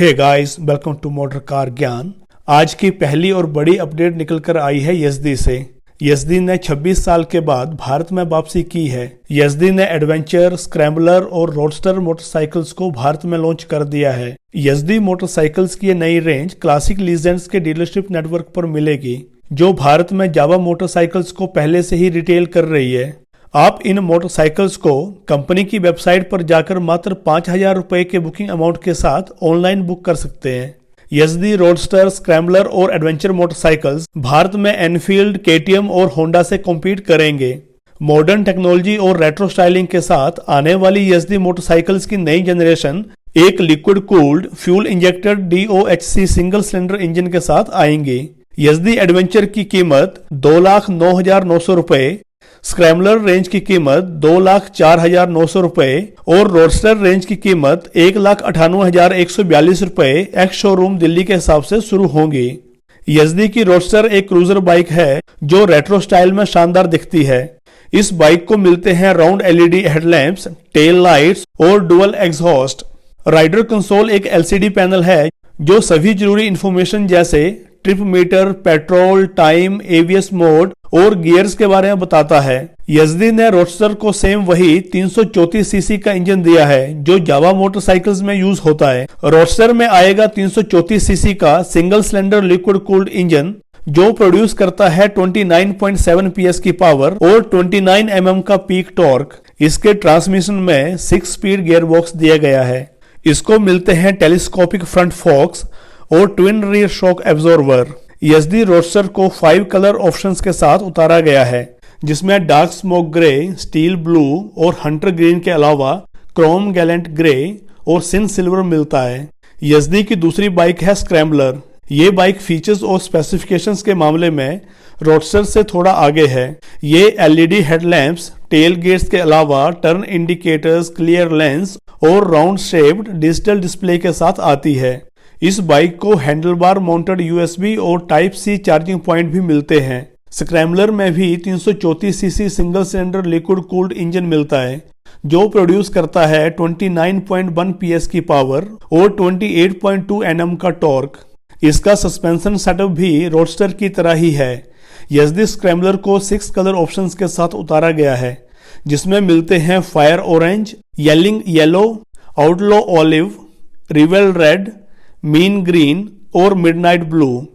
Hey guys, welcome to motor car Gyan. आज की पहली और बड़ी अपडेट निकल कर आई है यज़दी से। यज़दी ने 26 साल के बाद भारत में वापसी की है। यज़दी ने एडवेंचर, स्क्रैम्बलर और रोडस्टर मोटरसाइकिल्स को भारत में लॉन्च कर दिया है। यज़दी मोटरसाइकिल्स की नई रेंज क्लासिक लीजेंड्स के डीलरशिप नेटवर्क पर मिलेगी, जो भारत में जावा मोटरसाइकिल्स को पहले से ही रिटेल कर रही है। आप इन मोटरसाइकिल्स को कंपनी की वेबसाइट पर जाकर मात्र 5,000 रुपए के बुकिंग अमाउंट के साथ ऑनलाइन बुक कर सकते हैं। यज़दी रोडस्टर, स्क्रैम्बलर और एडवेंचर मोटरसाइकिल्स भारत में एनफील्ड, केटीएम और होंडा से कॉम्पीट करेंगे। मॉडर्न टेक्नोलॉजी और रेट्रो स्टाइलिंग के साथ आने वाली यज़दी मोटरसाइकिल्स की नई जनरेशन एक liquid cooled fuel injected DOHC single cylinder engine के साथ आएंगी। यज़दी एडवेंचर की कीमत 2,09,900 रुपए, स्क्रैम्बलर रेंज की कीमत 2,04,900 रुपए और रोडस्टर रेंज की कीमत 1,98,142 रुपए एक्स शोरूम दिल्ली के हिसाब से शुरू होंगी। यज़दी की रोडस्टर एक क्रूजर बाइक है जो रेट्रो स्टाइल में शानदार दिखती है। इस बाइक को मिलते हैं round LED headlamps, tail lights और डुअल एग्जॉस्ट। राइडर कंसोल एक LCD पैनल है जो सभी जरूरी इंफॉर्मेशन जैसे trip meter, petrol, time, ABS mode और गियर्स के बारे में बताता है। यज़दी ने रोडस्टर को सेम वही 334 सीसी का इंजन दिया है जो जावा मोटरसाइकिल्स में यूज होता है। रोडस्टर में आएगा 334 सीसी का single cylinder liquid cooled engine जो प्रोड्यूस करता है 29.7 PS की पावर और 29 mm का पीक टॉर्क। इसके ट्रांसमिशन में 6 स्पीड गियर बॉक्स दिया गया है। इसको मिलते हैं टेलीस्कोपिक फ्रंट फॉक्स और twin rear shock absorber. Yezdi roadster को 5 कलर ऑप्शंस के साथ उतारा गया है, जिसमें dark smoke grey, steel blue और हंटर ग्रीन के अलावा क्रोम गैलेंट ग्रे और सिन सिल्वर मिलता है। यज़दी की दूसरी बाइक है स्क्रैम्बलर। ये बाइक फीचर्स और स्पेसिफिकेशंस के मामले में रोडस्टर से थोड़ा आगे है। ये LED हेडलैम्प्स, टेल गेट्स के अलावा टर्न इंडिकेटर्स, क्लियर लेंस और राउंड शेप्ड डिजिटल डिस्प्ले के साथ आती है। इस बाइक को हैंडलबार माउंटेड USB और Type-C चार्जिंग पॉइंट भी मिलते हैं। स्क्रैम्बलर में भी 334 CC single cylinder liquid cooled engine मिलता है जो प्रोड्यूस करता है 29.1 PS की पावर और 28.2 Nm का टॉर्क। इसका सस्पेंशन सेटअप भी रोडस्टर की तरह ही है। यज़दी स्क्रैम्बलर को 6 कलर ऑप्शंस के साथ उतारा गया है, जिसमें मिलते हैं fire orange, yelling yellow, outlaw olive, revel red, mean green और मिडनाइट ब्लू।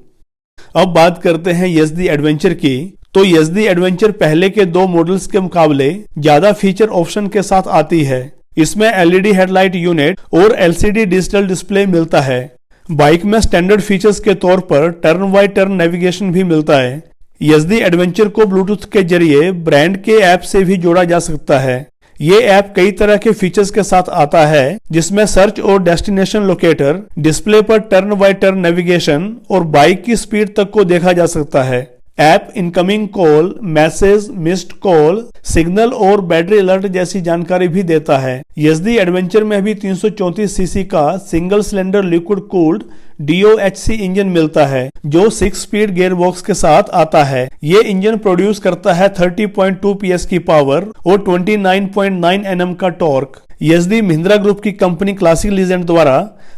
अब बात करते हैं यज़दी एडवेंचर की। तो यज़दी एडवेंचर पहले के 2 मॉडल्स के मुकाबले ज्यादा फीचर ऑप्शन के साथ आती है। इसमें LED हेडलाइट यूनिट और LCD डिजिटल डिस्प्ले मिलता है। बाइक में स्टैंडर्ड फीचर्स के तौर पर टर्न बाय टर्न नेविगेशन भी मिलता है। यज़दी एडवेंचर को ब्लूटूथ के जरिए ब्रांड के ऐप से भी जोड़ा जा सकता है। ये ऐप कई तरह के फीचर्स के साथ आता है, जिसमें सर्च और डेस्टिनेशन लोकेटर, डिस्प्ले पर टर्न बाय टर्न नेविगेशन और बाइक की स्पीड तक को देखा जा सकता है। App incoming call, message, missed call, signal और बैटरी अलर्ट जैसी जानकारी भी देता है। यज़दी एडवेंचर में भी 334 सीसी का single cylinder liquid cooled DOHC engine मिलता है जो 6 स्पीड गियर बॉक्स के साथ आता है। ये इंजन प्रोड्यूस करता है 30.2 PS की पावर और 29.9 Nm का टॉर्क। यज़दी महिंद्रा ग्रुप की कंपनी क्लासिक लीजेंड द्वारा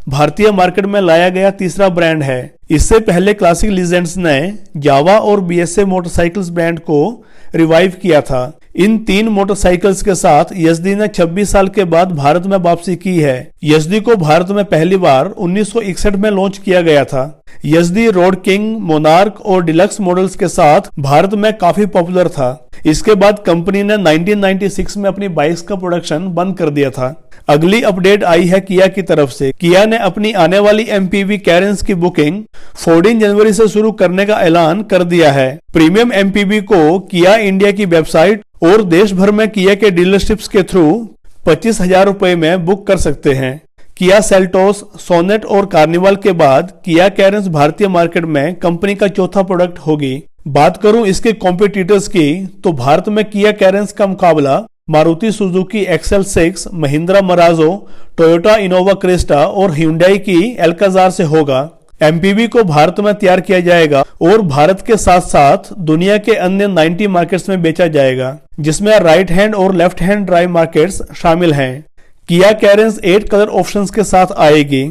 भारतीय मार्केट में लाया गया तीसरा ब्रांड है। इससे पहले क्लासिक लीजेंड्स ने जावा और BSA मोटरसाइकिल्स ब्रांड को रिवाइव किया था। इन 3 मोटरसाइकिल्स के साथ यज़दी ने 26 साल के बाद भारत में वापसी की है। यज़दी को भारत में पहली बार 1961 में लॉन्च किया गया था। यज़दी रोड किंग, मोनार्क और डिलक्स मॉडल्स के साथ भारत में काफी पॉपुलर था। इसके बाद कंपनी ने 1996 में अपनी बाइक्स का प्रोडक्शन बंद कर दिया था। अगली अपडेट आई है किया की तरफ से। किया ने अपनी आने वाली MPV कैरेंस की बुकिंग 14 जनवरी से शुरू करने का ऐलान कर दिया है। प्रीमियम MPV को किया इंडिया की वेबसाइट और देश भर में किया के डीलरशिप्स के थ्रू 25,000 रुपए में बुक कर सकते हैं। किया सेल्टोस, सोनेट और कार्निवल के बाद किया कैरेंस भारतीय मार्केट में कंपनी का चौथा प्रोडक्ट होगी। बात करूं इसके कॉम्पिटिटर्स की, तो भारत में किया कैरेंस का मुकाबला Maruti Suzuki XL6, Mahindra मराजो, Toyota Innova Crysta और ह्युंडई की एल्काजार से होगा। MPV को भारत में तैयार किया जाएगा और भारत के साथ साथ दुनिया के अन्य 90 मार्केट्स में बेचा जाएगा, जिसमें राइट हैंड और लेफ्ट हैंड ड्राइव मार्केट्स शामिल हैं। किया कैरेंस 8 कलर ऑप्शंस के साथ आएगी।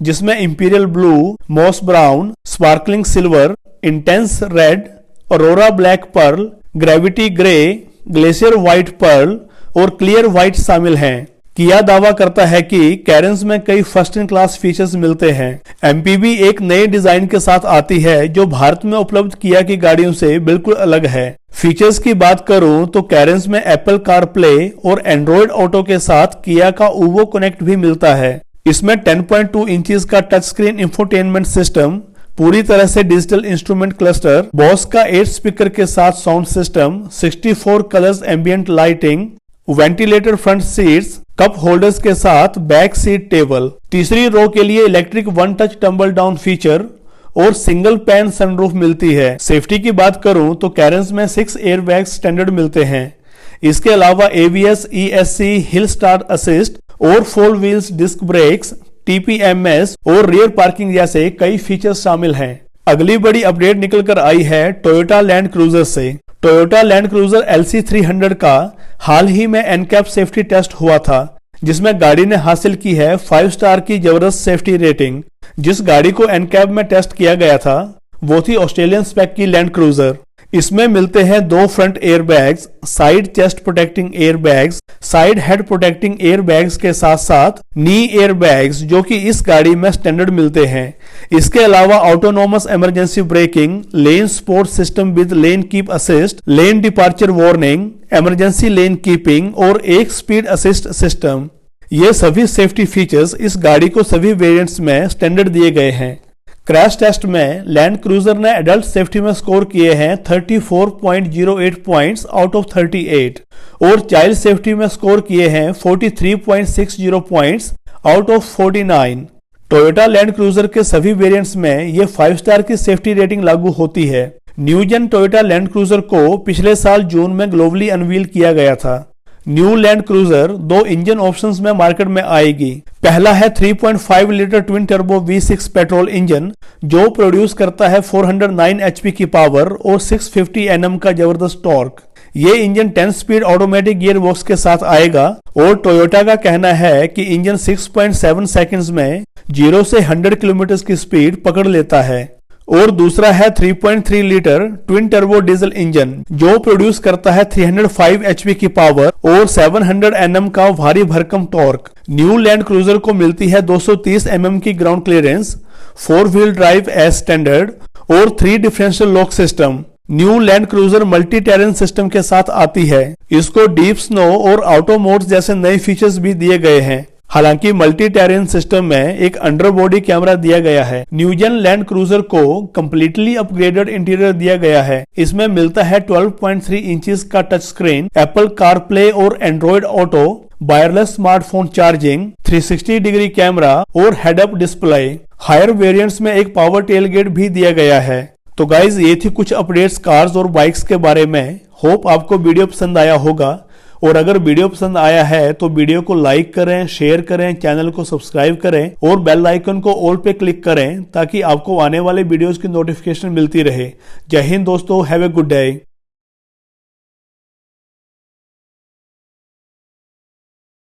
जिसमें imperial blue, moss brown, sparkling silver, intense red, aurora black pearl, gravity grey, glacier white pearl और क्लियर व्हाइट शामिल हैं। किया दावा करता है कि कैरेंस में कई फर्स्ट इन क्लास फीचर्स मिलते हैं। एमपीवी एक नए डिजाइन के साथ आती है जो भारत में उपलब्ध किया की गाड़ियों से बिल्कुल अलग है। फीचर्स की बात करूं तो कैरेंस में एप्पल कारप्ले और एंड्रॉयड ऑटो के साथ किया का ऊवो कनेक्ट भी मिलता है। इसमें 10.2 इंचेस का टच स्क्रीन इंफोटेनमेंट सिस्टम, पूरी तरह से डिजिटल इंस्ट्रूमेंट क्लस्टर, बॉस का 8 स्पीकर के साथ sound system, 64 colours ambient lighting, ventilated front seats, cup holders के साथ बैक सीट टेबल, तीसरी रो के लिए electric one touch tumble down feature और सिंगल पैन सनरूफ मिलती है। सेफ्टी की बात करूं तो कैरेंस में 6 एयरबैग्स स्टैंडर्ड मिलते हैं। इसके अलावा ABS, ESC, hill start assist और 4 व्हील्स डिस्क ब्रेक्स, टीपीएमएस और रियर पार्किंग जैसे कई फीचर्स शामिल हैं। अगली बड़ी अपडेट निकल कर आई है टोयोटा लैंड क्रूजर से। टोयोटा लैंड क्रूजर LC300 का हाल ही में एनकैप सेफ्टी टेस्ट हुआ था, जिसमें गाड़ी ने हासिल की है 5 स्टार की जबरदस्त सेफ्टी रेटिंग। जिस गाड़ी को एनकैप में टेस्ट किया गया था वो थी ऑस्ट्रेलियन स्पेक की लैंड क्रूजर। इसमें मिलते हैं 2 front airbags, side chest protecting airbags, side head protecting airbags के साथ साथ नी एयरबैग्स जो कि इस गाड़ी में स्टैंडर्ड मिलते हैं। इसके अलावा autonomous emergency breaking, lane support system with lane keep assist, lane departure warning, emergency lane keeping और एक स्पीड असिस्ट सिस्टम, ये सभी सेफ्टी फीचर्स इस गाड़ी को सभी वेरिएंट्स में स्टैंडर्ड दिए गए हैं। क्रैश टेस्ट में लैंड क्रूजर ने एडल्ट सेफ्टी में स्कोर किए हैं 34.08 पॉइंट्स आउट ऑफ 38 और चाइल्ड सेफ्टी में स्कोर किए हैं 43.60 points out of 49। Toyota Land cruiser के सभी वेरिएंट्स में ये 5 स्टार की सेफ्टी रेटिंग लागू होती है। New gen Toyota Land Cruiser को पिछले साल जून में ग्लोबली अनवील किया गया था। New Land cruiser 2 engine options में मार्केट में आएगी। पहला है 3.5 litre twin turbo V6 petrol engine जो प्रोड्यूस करता है 409 HP की पावर और 650 Nm का जबरदस्त टॉर्क। ये engine 10 speed automatic gear box के साथ आएगा और टोयोटा का कहना है कि इंजन 6.7 सेकंड्स में 0 से 100 किलोमीटर की स्पीड पकड़ लेता है। और दूसरा है 3.3 litre twin turbo diesel engine जो प्रोड्यूस करता है 305 HP की पावर और 700 Nm का भारी भरकम टॉर्क। न्यू लैंड क्रूजर को मिलती है 230 mm की ground clearance, 4 wheel drive as standard और 3 differential lock system. New Land Cruiser multi terrain system के साथ आती है। इसको डीप स्नो और ऑटो मोड्स जैसे नए फीचर्स भी दिए गए हैं। हालांकि मल्टी टेरेन सिस्टम में एक अंडर बॉडी कैमरा दिया गया है। न्यूजेन लैंड क्रूजर को कंप्लीटली अपग्रेडेड इंटीरियर दिया गया है। इसमें मिलता है 12.3 इंचेस का टच स्क्रीन, एप्पल कारप्ले और Android auto, wireless smartphone charging, 360 degree camera और head up display. Higher variants में एक पावर टेलगेट भी दिया गया है। तो गाइज ये थी कुछ अपडेट्स कार्स और बाइक्स के बारे में। होप आपको वीडियो पसंद आया होगा और अगर वीडियो पसंद आया है तो वीडियो को लाइक करें, शेयर करें, चैनल को सब्सक्राइब करें और बेल आइकन को ऑल पे क्लिक करें ताकि आपको आने वाले वीडियोस की नोटिफिकेशन मिलती रहे। जय हिंद दोस्तों, हैव ए गुड डे।